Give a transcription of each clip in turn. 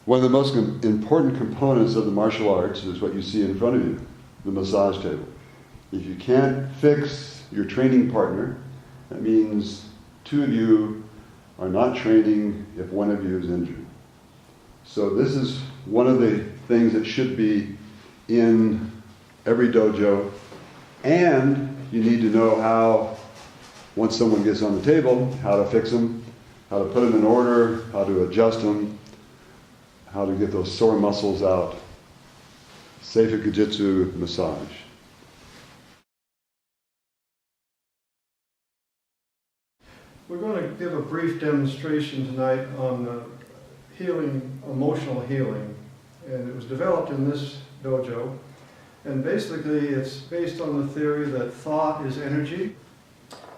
One of the most important components of the martial arts is what you see in front of you, the massage table. If you can't fix your training partner, that means two of you are not training if one of you is injured. So this is one of the things that should be in every dojo, and you need to know how, once someone gets on the table, how to fix them, how to put them in order, how to adjust them, how to get those sore muscles out. Seifu Kajitsu massage. We're going to give a brief demonstration tonight on healing, emotional healing. And it was developed in this dojo. And basically it's based on the theory that thought is energy.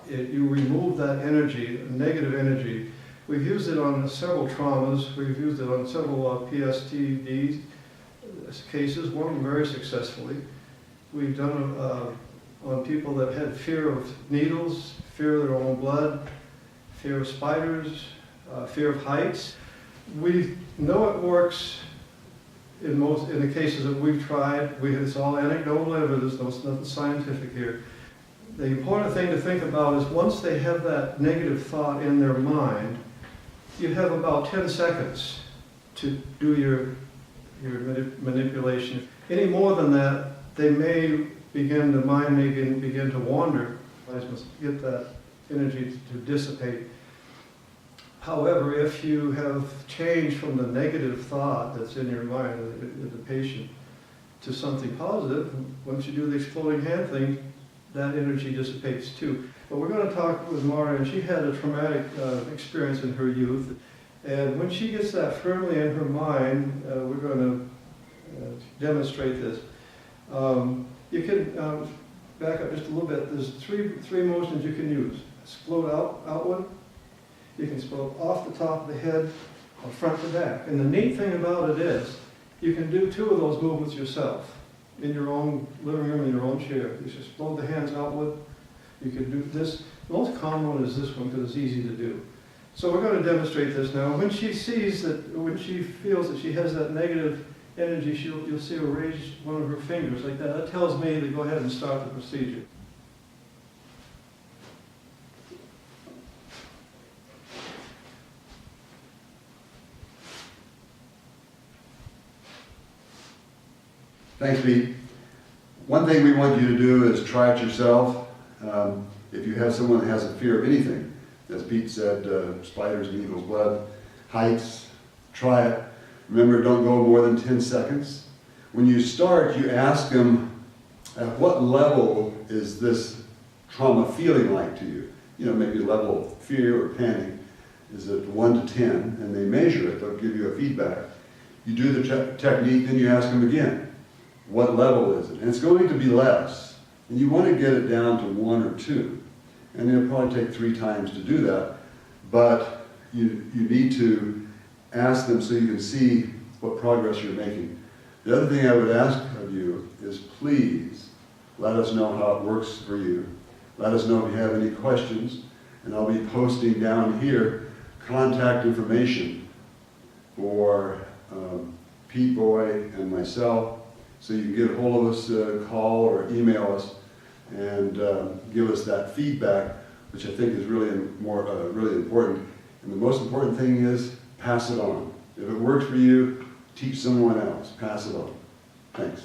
You remove that energy, negative energy. We've used it on several traumas. We've used it on several PTSD cases, one very successfully. We've done it on people that had fear of needles, fear of their own blood, fear of spiders, fear of heights. We know it works in the cases that we've tried. It's all anecdotal evidence, there's nothing scientific here. The important thing to think about is once they have that negative thought in their mind, you have about 10 seconds to do your manipulation. Any more than that, the mind may begin to wander. I must get that energy to dissipate. However, if you have changed from the negative thought that's in your mind, the patient, to something positive, once you do the exploding hand thing, that energy dissipates too. But we're going to talk with Mara, and she had a traumatic experience in her youth. And when she gets that firmly in her mind, we're going to demonstrate this. You can back up just a little bit. There's three motions you can use. Explode outward. You can explode off the top of the head, or front to back. And the neat thing about it is, you can do two of those movements yourself, in your own living room, in your own chair. You just explode the hands outward. You can do this. The most common one is this one because it's easy to do. So we're going to demonstrate this now. When she feels that she has that negative energy, you'll see her raise one of her fingers like that. That tells me to go ahead and start the procedure. Thanks, Pete. One thing we want you to do is try it yourself. If you have someone that has a fear of anything, as Pete said, spiders, needles, blood, heights, try it. Remember, don't go more than 10 seconds. When you start, you ask them, at what level is this trauma feeling like to you? You know, maybe level of fear or panic. Is it 1 to 10? And they measure it. They'll give you a feedback. You do the technique, then you ask them again. What level is it? And it's going to be less. And you want to get it down to 1 or 2. And it'll probably take 3 times to do that. But you need to ask them so you can see what progress you're making. The other thing I would ask of you is please let us know how it works for you. Let us know if you have any questions. And I'll be posting down here contact information for Pete Boy and myself. So you can get a hold of us, call or email us, and give us that feedback, which I think is really really important. And the most important thing is pass it on. If it works for you, teach someone else. Pass it on. Thanks.